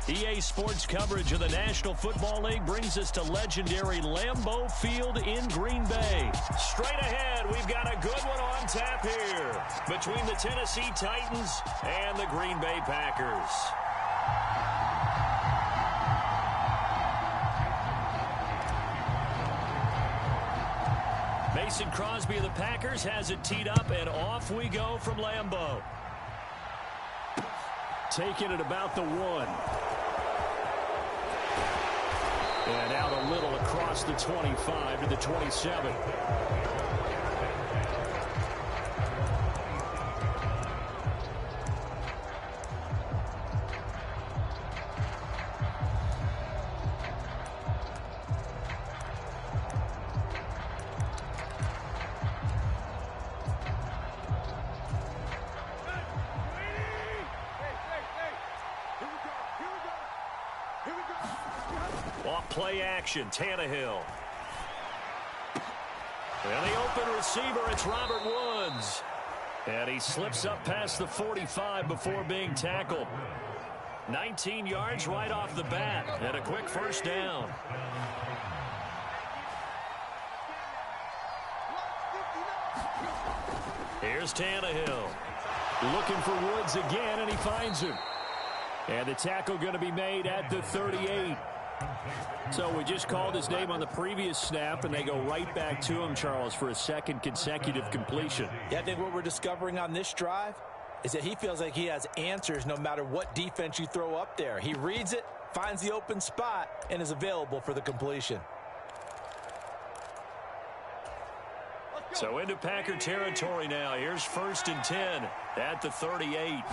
EA Sports coverage of the National Football League brings us to legendary Lambeau Field in Green Bay. Straight ahead, we've got a good one on tap here between the Tennessee Titans and the Green Bay Packers. Mason Crosby of the Packers has it teed up, and off we go from Lambeau. Taking it about the 1. And out a little across the 25 to the 27. Play action, Tannehill. And the open receiver, it's Robert Woods. And he slips up past the 45 before being tackled. 19 yards right off the bat, and a quick first down. Here's Tannehill. Looking for Woods again, and he finds him. And the tackle going to be made at the 38. So we just called his name on the previous snap, and they go right back to him, Charles, for a second consecutive completion. Yeah, I think what we're discovering on this drive is that he feels like he has answers no matter what defense you throw up there. He reads it, finds the open spot, and is available for the completion. So into Packer territory now. Here's 1st and 10 at the 38.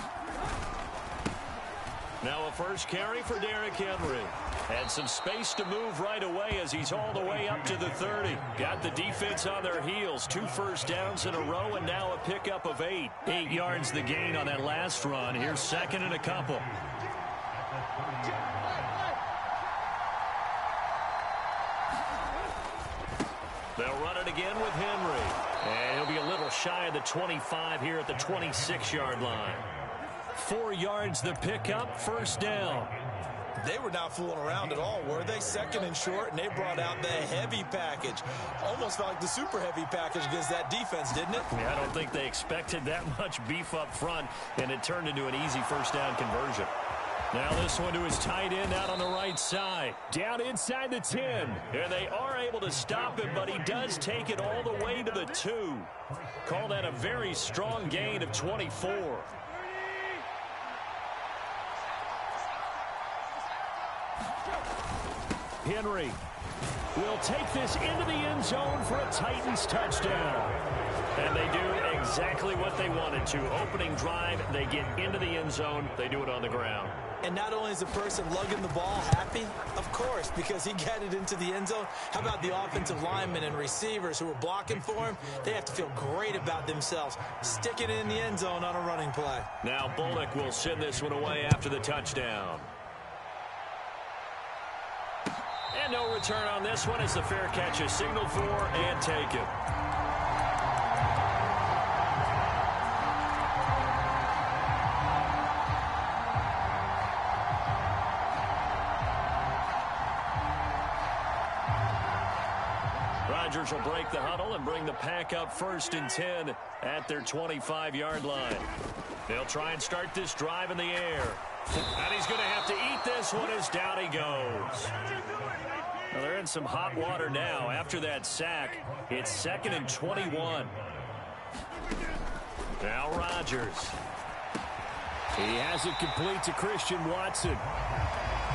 Now a first carry for Derrick Henry. And some space to move right away as he's all the way up to the 30. Got the defense on their heels. 2 first downs in a row, and now a pickup of 8. 8 yards the gain on that last run. Here's 2nd and a couple. They'll run it again with Henry. And he'll be a little shy of the 25 here at the 26-yard line. 4 yards the pickup, first down. They were not fooling around at all, were they? 2nd and short, and they brought out the heavy package. Almost felt like the super heavy package against that defense, didn't it? Yeah, I don't think they expected that much beef up front, and it turned into an easy first down conversion. Now this one to his tight end out on the right side. Down inside the 10. And they are able to stop him, but he does take it all the way to the 2. Call that a very strong gain of 24. Henry will take this into the end zone for a Titans touchdown. And they do exactly what they wanted to. Opening drive, they get into the end zone. They do it on the ground. And not only is the person lugging the ball happy, of course, because he got it into the end zone. How about the offensive linemen and receivers who were blocking for him? They have to feel great about themselves, sticking it in the end zone on a running play. Now Bullock will send this one away after the touchdown. And no return on this one as the fair catch is signaled for and taken. Rodgers will break the huddle and bring the pack up 1st and 10 at their 25-yard line. They'll try and start this drive in the air. And he's going to have to eat this one as down he goes. Well, they're in some hot water now. After that sack, it's 2nd and 21. Now Rodgers. He has it complete to Christian Watson.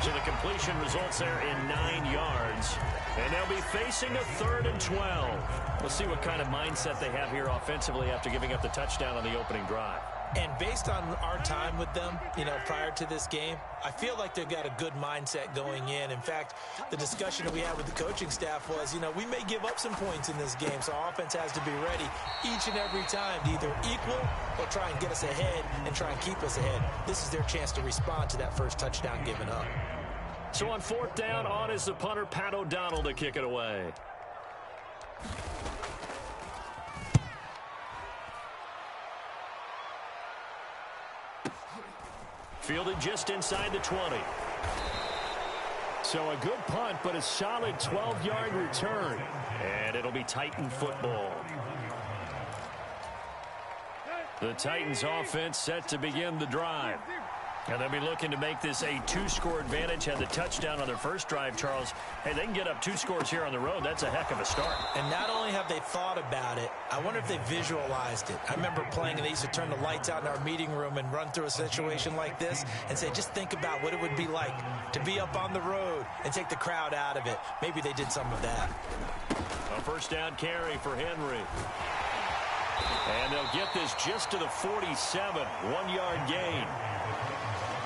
So the completion results there in 9 yards. And they'll be facing a 3rd and 12. We'll see what kind of mindset they have here offensively after giving up the touchdown on the opening drive. And based on our time with them, prior to this game, I feel like they've got a good mindset going in. In fact, the discussion that we had with the coaching staff was, we may give up some points in this game, so our offense has to be ready each and every time to either equal or try and get us ahead and try and keep us ahead. This is their chance to respond to that first touchdown given up. So on 4th down, on is the punter, Pat O'Donnell, to kick it away. Fielded just inside the 20. So a good punt, but a solid 12-yard return. And it'll be Titan football. The Titans offense set to begin the drive. And they'll be looking to make this a two-score advantage. Had the touchdown on their first drive, Charles. Hey, they can get up 2 scores here on the road. That's a heck of a start. And not only have they thought about it, I wonder if they visualized it. I remember playing, and they used to turn the lights out in our meeting room and run through a situation like this and say, just think about what it would be like to be up on the road and take the crowd out of it. Maybe they did some of that. A first down carry for Henry. And they'll get this just to the 47, 1-yard gain.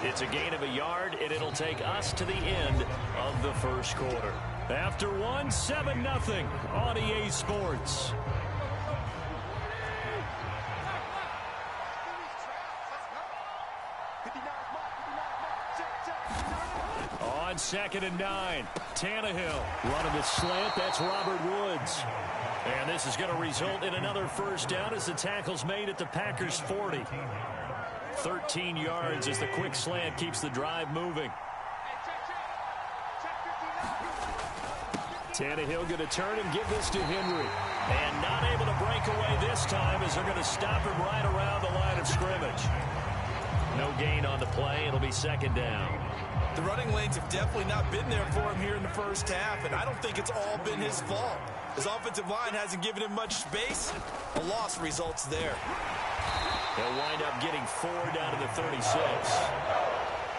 It's a gain of a yard, and it'll take us to the end of the first quarter. After 1, 7-0 on EA Sports. On 2nd and 9, Tannehill running the slant. That's Robert Woods. And this is going to result in another first down as the tackle's made at the Packers' 40. 13 yards as the quick slant keeps the drive moving. Tannehill going to turn and give this to Henry. And not able to break away this time as they're going to stop him right around the line of scrimmage. No gain on the play. It'll be 2nd down. The running lanes have definitely not been there for him here in the first half, and I don't think it's all been his fault. His offensive line hasn't given him much space. A loss results there. They'll wind up getting 4 down to the 36.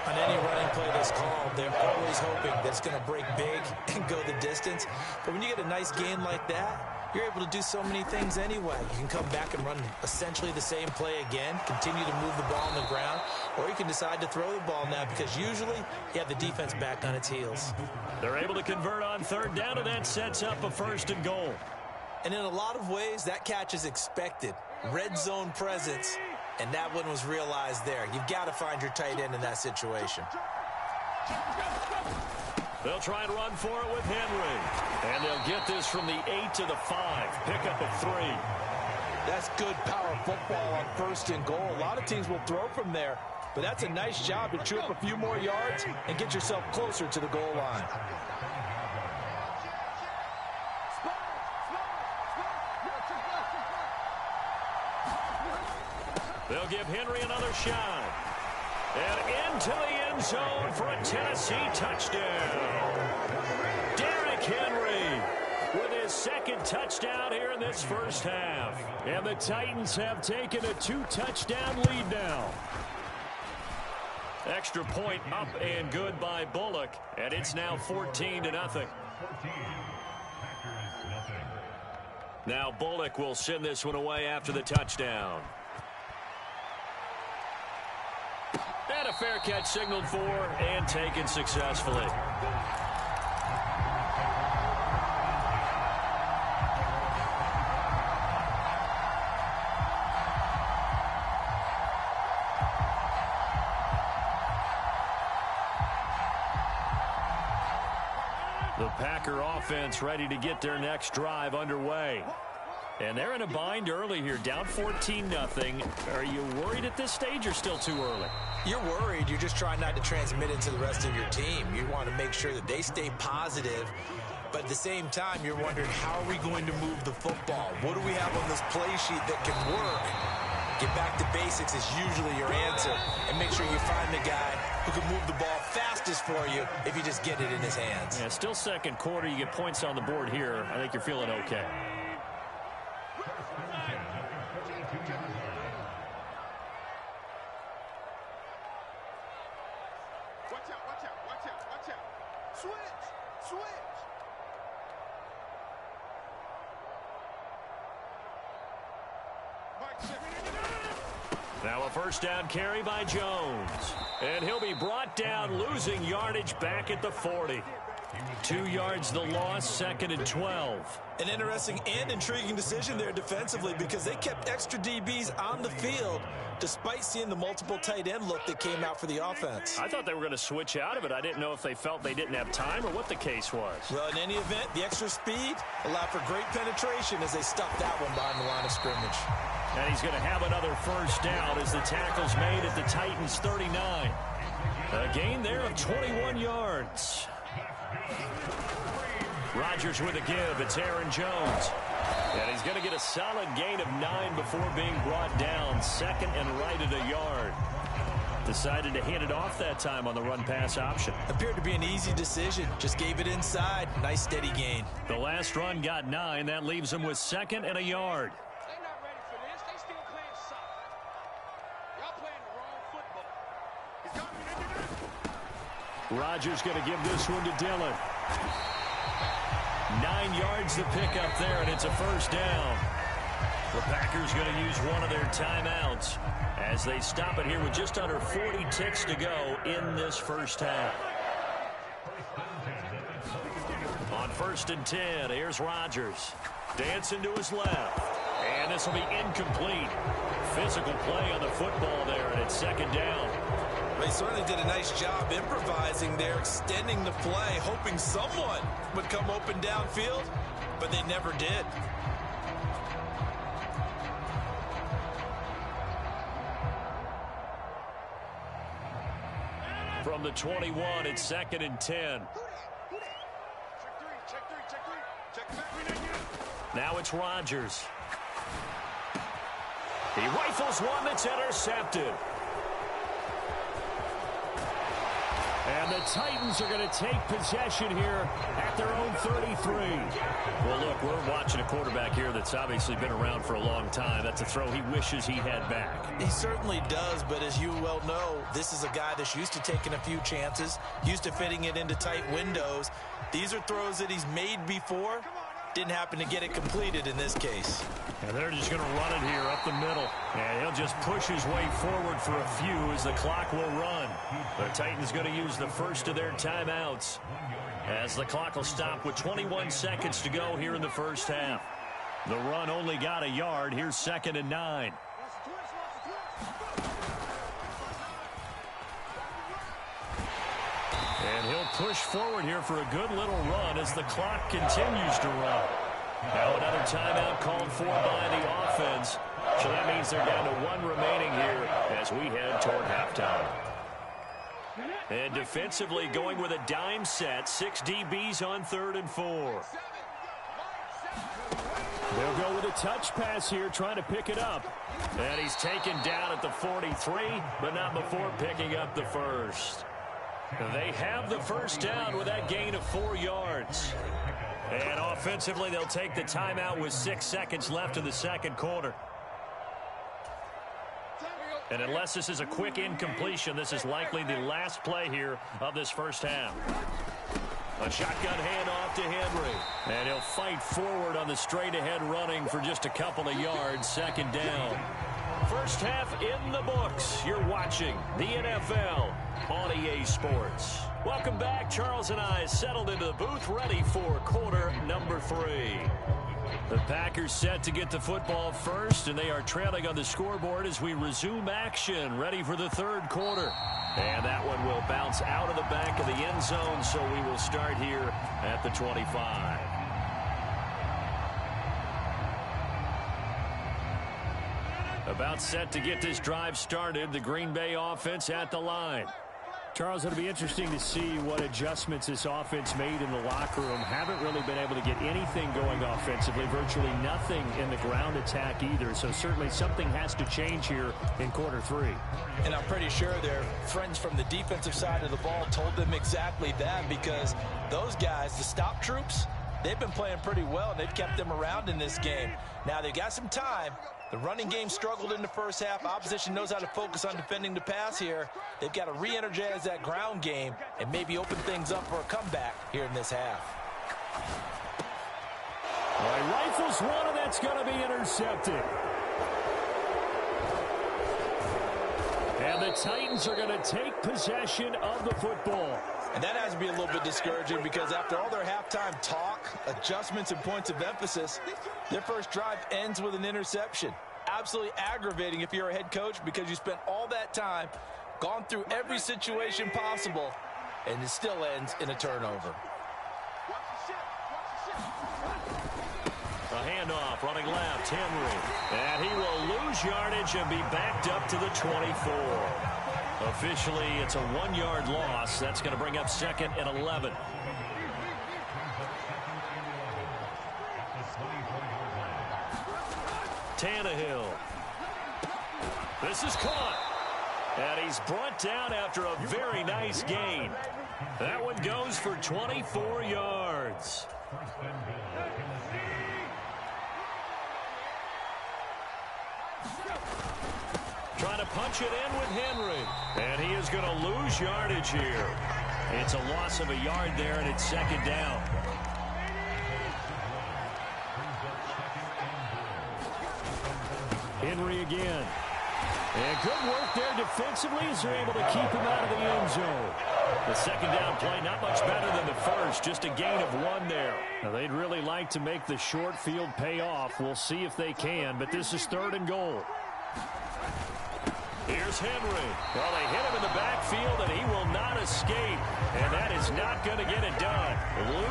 On any running play that's called, they're always hoping that it's going to break big and go the distance. But when you get a nice gain like that, you're able to do so many things anyway. You can come back and run essentially the same play again, continue to move the ball on the ground, or you can decide to throw the ball now because usually you have the defense back on its heels. They're able to convert on 3rd down, and that sets up a 1st and goal. And in a lot of ways, that catch is expected. Red zone presence, and that one was realized there. You've got to find your tight end in that situation. They'll try and run for it with Henry. And they'll get this from the 8 to the 5. Pick up a 3. That's good power football on 1st and goal. A lot of teams will throw from there, but that's a nice job to chew up a few more yards and get yourself closer to the goal line. They'll give Henry another shot. And into the end zone for a Tennessee touchdown. Derrick Henry with his 2nd touchdown here in this first half. And the Titans have taken a 2-touchdown lead now. Extra point up and good by Bullock. And it's now 14-0. Now Bullock will send this one away after the touchdown. And a fair catch signaled for and taken successfully. The Packer offense ready to get their next drive underway. And they're in a bind early here, down 14-0. Are you worried at this stage or still too early? You're worried. You're just trying not to transmit it to the rest of your team. You want to make sure that they stay positive. But at the same time, you're wondering, how are we going to move the football? What do we have on this play sheet that can work? Get back to basics is usually your answer. And make sure you find the guy who can move the ball fastest for you if you just get it in his hands. Yeah, still 2nd quarter. You get points on the board here. I think you're feeling okay. Watch out. Switch. Now a first down carry by Jones. And he'll be brought down, losing yardage back at the 40. 2 yards the loss, 2nd and 12. An interesting and intriguing decision there defensively because they kept extra DBs on the field despite seeing the multiple tight end look that came out for the offense. I thought they were going to switch out of it. I didn't know if they felt they didn't have time or what the case was. Well, in any event, the extra speed allowed for great penetration as they stuffed that one behind the line of scrimmage. And he's going to have another first down as the tackle's made at the Titans' 39. A gain there of 21 yards. Rodgers with a give. It's Aaron Jones. And he's going to get a solid gain of 9 before being brought down. Second and right at a yard. Decided to hand it off that time on the run-pass option. Appeared to be an easy decision. Just gave it inside. Nice steady gain. The last run got 9. That leaves him with second and a yard. They're not ready for this. They still playing soft. Y'all playing the wrong football. He's got me. Rodgers going to give this one to Dillon. 9 yards to pick up there, and it's a first down. The Packers going to use one of their timeouts as they stop it here with just under 40 ticks to go in this first half. On 1st and 10, here's Rodgers. Dancing to his left. And this will be incomplete. Physical play on the football there, and it's second down. They certainly did a nice job improvising there, extending the play, hoping someone would come open downfield, but they never did. From the 21, it's 2nd and 10. Now it's Rodgers. He rifles one that's intercepted. And the Titans are going to take possession here at their own 33. Well, look, we're watching a quarterback here that's obviously been around for a long time. That's a throw he wishes he had back. He certainly does, but as you well know, this is a guy that's used to taking a few chances, used to fitting it into tight windows. These are throws that he's made before. Didn't happen to get it completed in this case. And they're just going to run it here up the middle. And he'll just push his way forward for a few as the clock will run. The Titans going to use the first of their timeouts as the clock will stop with 21 seconds to go here in the first half. The run only got a yard. Here's 2nd and 9. And he'll push forward here for a good little run as the clock continues to run. Now another timeout called for by the offense. So that means they're down to 1 remaining here as we head toward halftime. And defensively going with a dime set. 6 DBs on 3rd and 4. They'll go with a touch pass here, trying to pick it up. And he's taken down at the 43, but not before picking up the first. They have the first down with that gain of 4 yards. And offensively, they'll take the timeout with 6 seconds left in the second quarter. And unless this is a quick incompletion, this is likely the last play here of this first half. A shotgun handoff to Henry. And he'll fight forward on the straight-ahead running for just a couple of yards. Second down. First half in the books. You're watching the NFL on EA Sports. Welcome back. Charles and I settled into the booth, ready for quarter number 3. The Packers set to get the football first, and they are trailing on the scoreboard as we resume action, ready for the third quarter. And that one will bounce out of the back of the end zone, so we will start here at the 25. About set to get this drive started, the Green Bay offense at the line. Charles, it'll be interesting to see what adjustments this offense made in the locker room. Haven't really been able to get anything going offensively, virtually nothing in the ground attack either. So certainly something has to change here in quarter 3. And I'm pretty sure their friends from the defensive side of the ball told them exactly that, because those guys, the stop troops, they've been playing pretty well, and they've kept them around in this game. Now they've got some time. The running game struggled in the first half. Opposition knows how to focus on defending the pass here. They've got to re-energize that ground game and maybe open things up for a comeback here in this half. Well, he rifles one, and that's going to be intercepted. And the Titans are going to take possession of the football. And that has to be a little bit discouraging, because after all their halftime talk, adjustments, and points of emphasis, their first drive ends with an interception. Absolutely aggravating if you're a head coach, because you spent all that time, gone through every situation possible, and it still ends in a turnover. A handoff, running left, Henry. And he will lose yardage and be backed up to the 24. Officially, it's a 1-yard loss. That's going to bring up 2nd and 11. Tannehill. This is caught. And he's brought down after a very nice gain. That one goes for 24 yards. Trying to punch it in with Henry. And he is going to lose yardage here. It's a loss of a yard there, and it's 2nd down. Henry again. And good work there defensively as they're able to keep him out of the end zone. The 2nd down play not much better than the first, just a gain of 1 there. Now, they'd really like to make the short field pay off. We'll see if they can, but this is 3rd and goal. Here's Henry. Well, they hit him in the backfield, and he will not escape. And that is not going to get it done.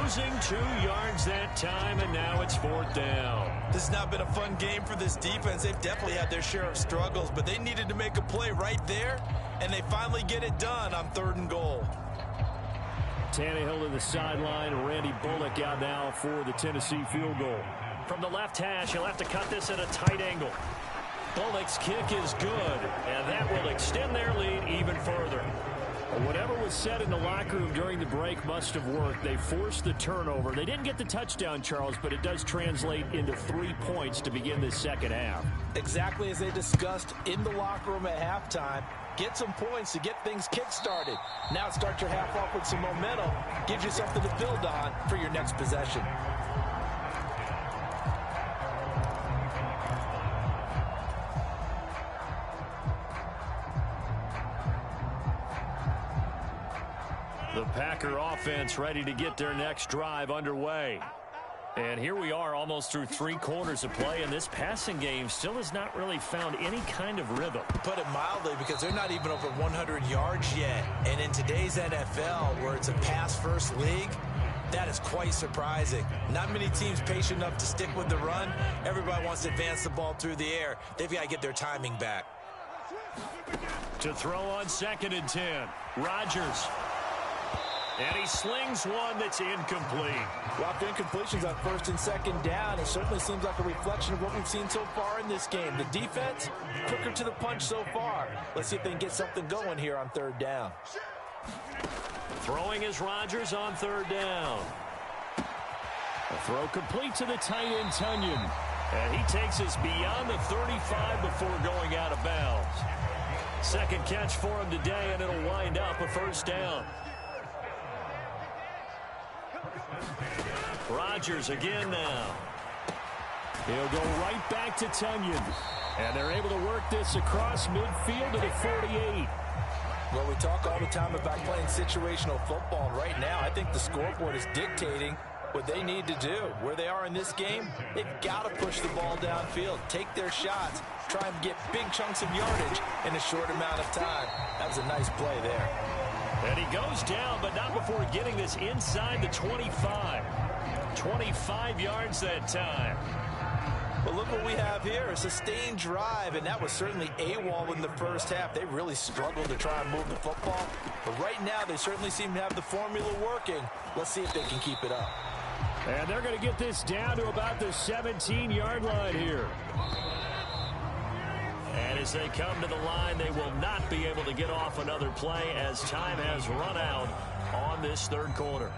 Losing 2 yards that time, and now it's 4th down. This has not been a fun game for this defense. They've definitely had their share of struggles, but they needed to make a play right there, and they finally get it done on 3rd and goal. Tannehill to the sideline. Randy Bullock out now for the Tennessee field goal. From the left hash, he'll have to cut this at a tight angle. Bullock's kick is good, and that will extend their lead even further. Whatever was said in the locker room during the break must have worked. They forced the turnover. They didn't get the touchdown, Charles, but it does translate into 3 points to begin this 2nd half. Exactly as they discussed in the locker room at halftime. Get some points to get things kick-started. Now start your half off with some momentum. Gives you something to build on for your next possession. The Packer offense ready to get their next drive underway. And here we are almost through 3 quarters of play, and this passing game still has not really found any kind of rhythm. Put it mildly, because they're not even over 100 yards yet. And in today's NFL, where it's a pass-first league, that is quite surprising. Not many teams patient enough to stick with the run. Everybody wants to advance the ball through the air. They've got to get their timing back. To throw on 2nd and 10. Rodgers. And he slings one that's incomplete. Well, after incompletions on 1st and 2nd down, it certainly seems like a reflection of what we've seen so far in this game. The defense, quicker to the punch so far. Let's see if they can get something going here on 3rd down. Throwing is Rodgers on 3rd down. A throw complete to the tight end, Tunyon. And he takes us beyond the 35 before going out of bounds. 2nd catch for him today, and it'll wind up a 1st down. Rodgers again now. He'll go right back to Tunyon. And they're able to work this across midfield to the 48. Well, we talk all the time about playing situational football. And right now, I think the scoreboard is dictating what they need to do. Where they are in this game, they've got to push the ball downfield, take their shots, try and get big chunks of yardage in a short amount of time. That was a nice play there. And he goes down, but not before getting this inside the 25. 25 yards that time. Well, look what we have here, a sustained drive, and that was certainly AWOL in the first half. They really struggled to try and move the football, but right now they certainly seem to have the formula working. Let's see if they can keep it up. And they're going to get this down to about the 17-yard line here. And as they come to the line, they will not be able to get off another play as time has run out on this 3rd quarter.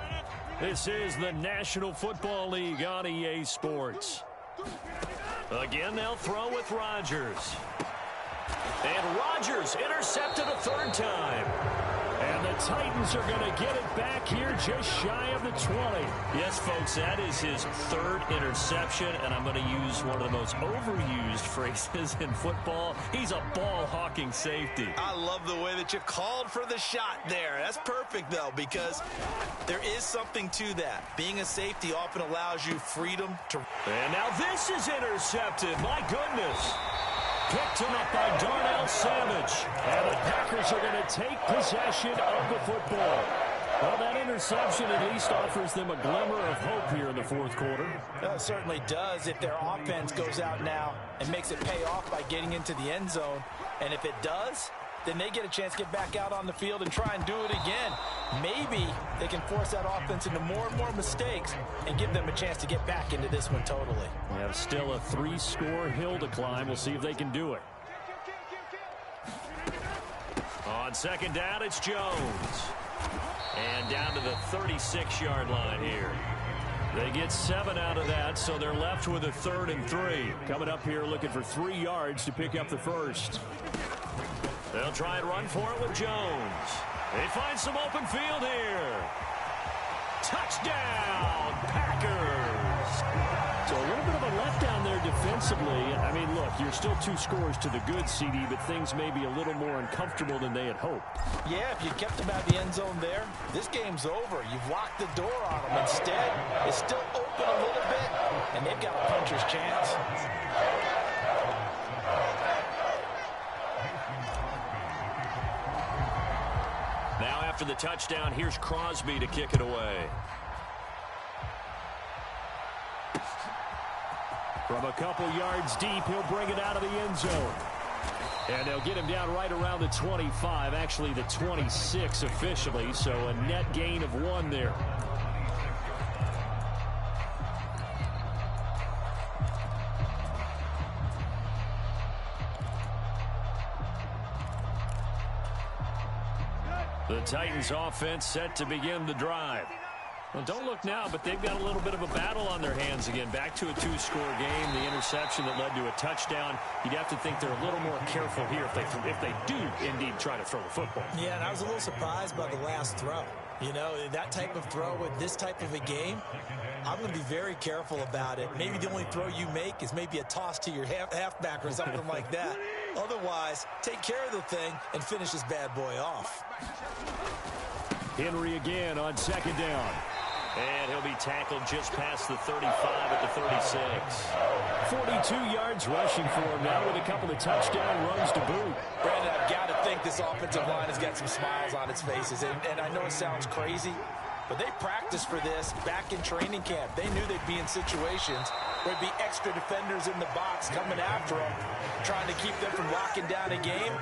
This is the National Football League on EA Sports. Again, they'll throw with Rodgers. And Rodgers intercepted a 3rd time. And the Titans are going to get it back here just shy of the 20. Yes, folks, that is his 3rd interception, and I'm going to use one of the most overused phrases in football. He's a ball-hawking safety. I love the way that you called for the shot there. That's perfect, though, because there is something to that. Being a safety often allows you freedom to... And now this is intercepted. My goodness. Picked up by Darnell Savage. And the Packers are going to take possession of the football. Well, that interception at least offers them a glimmer of hope here in the 4th quarter. It certainly does if their offense goes out now and makes it pay off by getting into the end zone. And if it does, then they get a chance to get back out on the field and try and do it again. Maybe they can force that offense into more and more mistakes and give them a chance to get back into this one totally. We have still a 3-score hill to climb. We'll see if they can do it. On second down, it's Jones. And down to the 36-yard line here. They get 7 out of that, so they're left with a 3rd and 3. Coming up here looking for 3 yards to pick up the first. They'll try and run for it with Jones. They find some open field here. Touchdown, Packers! So a little bit of a letdown there defensively. I mean, look, you're still 2 scores to the good, CD, but things may be a little more uncomfortable than they had hoped. Yeah, if you kept them out of the end zone there, this game's over. You've locked the door on them. Instead, it's still open a little bit, and they've got a puncher's chance. Now after the touchdown, here's Crosby to kick it away. From a couple yards deep, he'll bring it out of the end zone. And they'll get him down right around the 25, actually the 26 officially, so a net gain of 1 there. The Titans offense set to begin the drive. Well, don't look now, but they've got a little bit of a battle on their hands again. Back to a 2-score game. The interception that led to a touchdown. You'd have to think they're a little more careful here if they do indeed try to throw the football. Yeah, and I was a little surprised by the last throw. You know, that type of throw with this type of a game, I'm going to be very careful about it. Maybe the only throw you make is maybe a toss to your halfback or something like that. Otherwise, take care of the thing and finish this bad boy off. Henry again on second down. And he'll be tackled just past the 35 at the 36. 42 yards rushing for him now with a couple of touchdown runs to boot. Brandon, I've got to think this offensive line has got some smiles on its faces. And I know it sounds crazy, but they practiced for this back in training camp. They knew they'd be in situations where there'd be extra defenders in the box coming after them, trying to keep them from locking down a game.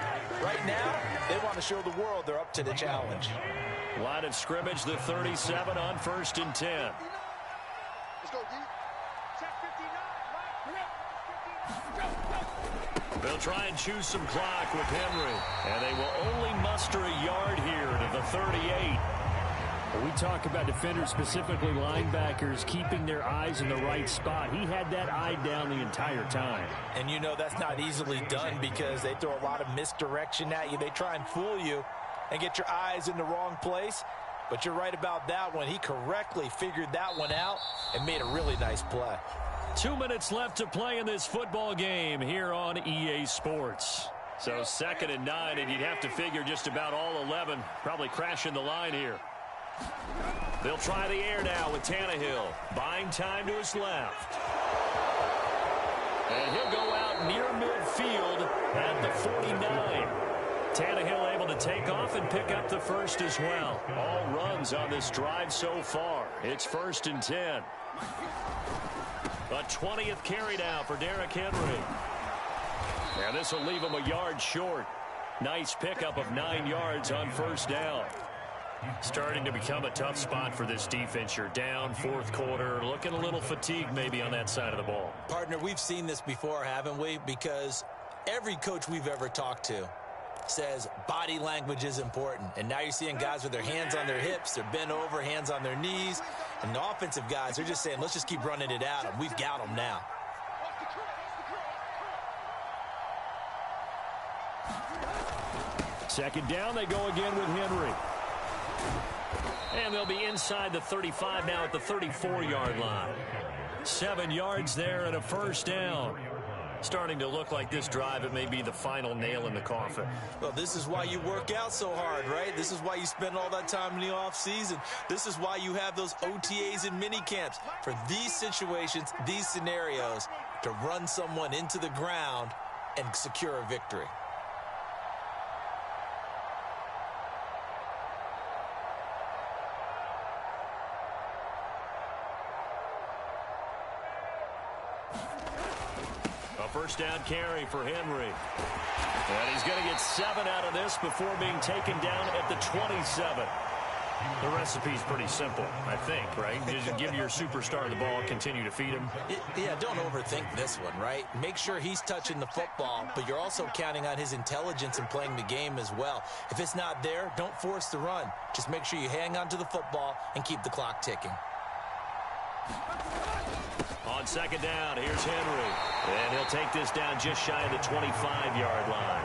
Right now, they want to show the world they're up to the challenge. Line of scrimmage, the 37 on 1st and 10. Let's go, D. Check 59. They'll try and choose some clock with Henry. And they will only muster a yard here to the 38. We talk about defenders, specifically linebackers, keeping their eyes in the right spot. He had that eye down the entire time. And you know that's not easily done because they throw a lot of misdirection at you. They try and fool you and get your eyes in the wrong place. But you're right about that one. He correctly figured that one out and made a really nice play. 2 minutes left to play in this football game here on EA Sports. So 2nd and 9, and you'd have to figure just about all 11 probably crashing the line here. They'll try the air now with Tannehill. Buying time to his left. And he'll go out near midfield at the 49. Tannehill able to take off and pick up the first as well. All runs on this drive so far. It's 1st and 10. A 20th carry now for Derrick Henry. And this will leave him a yard short. Nice pickup of 9 yards on 1st down. Starting to become a tough spot for this defense. You're down 4th quarter, looking a little fatigued maybe on that side of the ball. Partner, we've seen this before, haven't we? Because every coach we've ever talked to says body language is important. And now you're seeing guys with their hands on their hips, they're bent over, hands on their knees. And the offensive guys are just saying, let's just keep running it at them. We've got them now. Second down, they go again with Henry. And they'll be inside the 35 now at the 34-yard line. 7 yards there and a 1st down. Starting to look like this drive, it may be the final nail in the coffin. Well, this is why you work out so hard, right? This is why you spend all that time in the offseason. This is why you have those OTAs and mini camps. For these situations, these scenarios, to run someone into the ground and secure a victory. A first down carry for Henry. And he's going to get 7 out of this before being taken down at the 27. The recipe's pretty simple, I think, right? Just give your superstar the ball, continue to feed him. Yeah, don't overthink this one, right? Make sure he's touching the football, but you're also counting on his intelligence in playing the game as well. If it's not there, don't force the run. Just make sure you hang on to the football and keep the clock ticking. On second down, here's Henry. And he'll take this down just shy of the 25-yard line.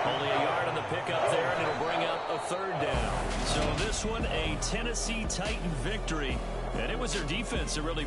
Only a yard on the pickup there, and it'll bring up a third down. So this one, a Tennessee Titan victory. And it was their defense that really